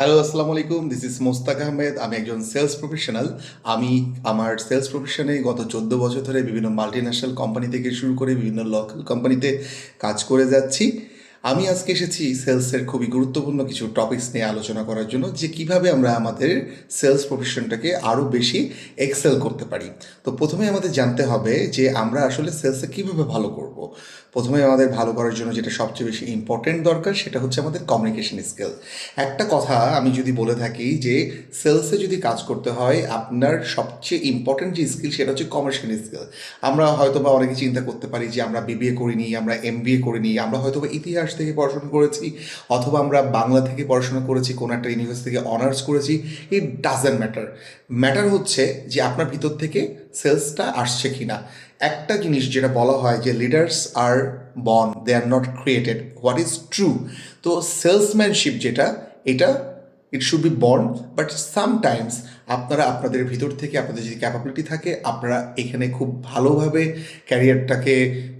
Hello, আসসালামু আলাইকুম। This is Mostak Ahmed. আমি একজন সেলস প্রফেশনাল। আমি আমার সেলস প্রফেশনে গত 14 বছর ধরে বিভিন্ন মাল্টিন্যাশনাল কোম্পানি থেকে শুরু করে বিভিন্ন লোকাল কোম্পানিতে কাজ করে যাচ্ছি। আমি আজকে এসেছি সেলসের খুবই গুরুত্বপূর্ণ কিছু টপিকস নিয়ে আলোচনা করার জন্য, যে কিভাবে আমরা আমাদের সেলস প্রফেশনটাকে আরও বেশি এক্সেল করতে পারি। তো প্রথমে আমাদের জানতে হবে যে আমরা আসলে সেলসে কীভাবে ভালো করব। প্রথমে আমাদের ভালো করার জন্য যেটা সবচেয়ে বেশি ইম্পর্টেন্ট দরকার সেটা হচ্ছে আমাদের কমিউনিকেশন স্কিল। একটা কথা আমি যদি বলে থাকি যে সেলসে যদি কাজ করতে হয়, আপনার সবচেয়ে ইম্পর্টেন্ট যে স্কিল সেটা হচ্ছে কমার্শিয়াল স্কিল। আমরা হয়তো বা অনেকে চিন্তা করতে পারি যে আমরা বিবিএ করিনি, আমরা এমবিএ করিনি, আমরা হয়তো বা ইতিহাস থেকে পড়াশোনা করেছি, অথবা আমরা বাংলা থেকে পড়াশোনা করেছি, কোনো একটা ইউনিভার্সিটি থেকে অনার্স করেছি। It doesn't matter. ম্যাটার হচ্ছে যে আপনার ভিতর থেকে সেলসটা আসছে কিনা। একটা জিনিস যেটা বলা হয় যে leaders are born, they are not created. What is true? তো সেলসম্যানশিপ যেটা, এটা it should be born, but sometimes আপনারা আপনাদের ভিতর থেকে আপনাদের যদি ক্যাপাবিলিটি থাকে, আপনারা এখানে খুব ভালোভাবে ক্যারিয়ারটাকে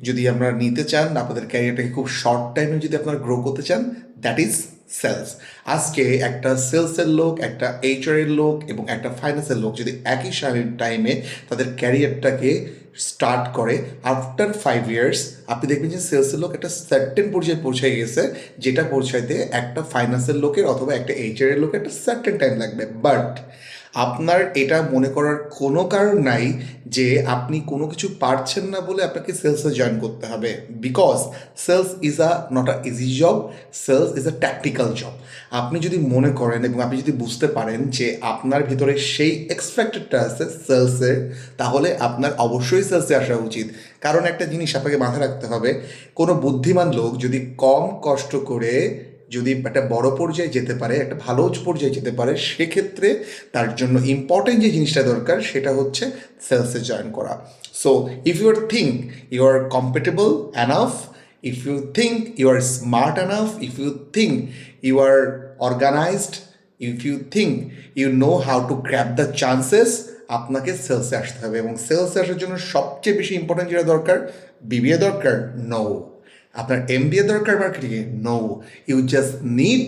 যদি আমরা নিতে চান, আপনাদের ক্যারিয়ারটাকে খুব শর্ট টাইমে যদি আপনারা গ্রো করতে চান, দ্যাট ইজ সেলস। আজকে একটা সেলসের লোক, একটা এইচআরের লোক এবং একটা ফাইন্যান্সের লোক যদি একই টাইমে তাদের ক্যারিয়ারটাকে স্টার্ট করে, আফটার 5 ইয়ার্স আপনি দেখবেন যে সেলসের লোক একটা সার্টেন পর্যায়ে পৌঁছে গেছে, যেটা পৌঁছাইতে একটা ফাইন্যান্সের লোকের অথবা একটা এইচআরের লোকের একটা সার্টেন টাইম লাগবে। বাট আপনার এটা মনে করার কোনো কারণ নাই যে আপনি কোনো কিছু পারছেন না বলে আপনাকে সেলসে জয়েন করতে হবে। Because sales is not a easy job, sales is a tactical job. আপনি যদি মনে করেন এবং আপনি যদি বুঝতে পারেন যে আপনার ভিতরে সেই এক্সপেক্টেডটা আছে সেলসের, তাহলে আপনার অবশ্যই সেলসে আসা উচিত। কারণ একটা জিনিস আপনাকে মাথায় রাখতে হবে, কোনো বুদ্ধিমান লোক যদি কম কষ্ট করে যদি একটা বড় পর্যায়ে যেতে পারে, একটা ভালো পর্যায়ে যেতে পারে, সেক্ষেত্রে তার জন্য ইম্পর্টেন্ট যে জিনিসটা দরকার সেটা হচ্ছে সেলসে জয়েন করা। So if you think you are compatible enough, if you think you are smart enough, if you think you are organized, if you think you know how to grab the chances, আপনাকে সেলসে আসতে হবে। এবং সেলসে আসার জন্য সবচেয়ে বেশি important যেটা দরকার, বিবিএ দরকার? নো। আপনার এমবিএ দরকার মার্কেটিংয়ে? No. You just need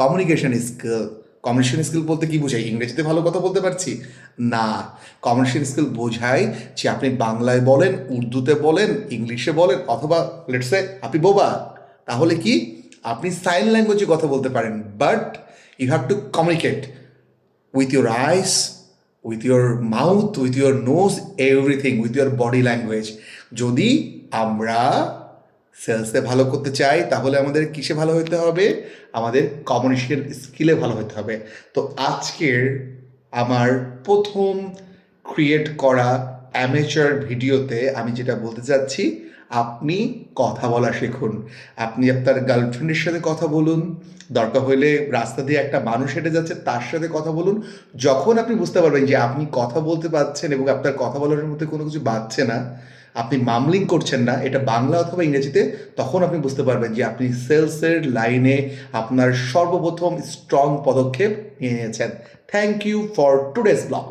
communication skill. Communication skill বলতে কি বোঝায়? ইংরেজিতে ভালো কথা বলতে পারছি না। কমিউনিকেশন স্কিল বোঝায় যে আপনি বাংলায় বলেন, উর্দুতে বলেন, ইংলিশে বলেন, অথবা লেটস সে আপনি বোবা, তাহলে কি আপনি সাইন ল্যাঙ্গুয়েজে কথা বলতে পারেন, but you have to communicate with your eyes, with your mouth, with your nose, everything, with your body language. যদি আমরা সেলসে ভালো করতে চাই তাহলে আমাদের কিসে ভালো হতে হবে? আমাদের কমিউনিকেশন স্কিলে ভালো হতে হবে। তো আজকের আমার প্রথম ক্রিয়েট করা অ্যামেচার ভিডিওতে আমি যেটা বলতে চাচ্ছি, আপনি কথা বলা শিখুন। আপনি আপনার গার্লফ্রেন্ডের সাথে কথা বলুন, দরকার হলে রাস্তা দিয়ে একটা মানুষ হেঁটে যাচ্ছে তার সাথে কথা বলুন। যখন আপনি বুঝতে পারবেন যে আপনি কথা বলতে পারছেন এবং আপনার কথা বলার মধ্যে কোনো কিছু বাজছে না, আপনি মামলিং করছেন না, এটা বাংলা অথবা ইংরেজিতে, তখন আপনি বুঝতে পারবেন যে আপনি সেলসের লাইনে আপনার সর্বপ্রথম স্ট্রং পদক্ষেপ নিয়ে নিয়েছেন। Thank you for today's blog.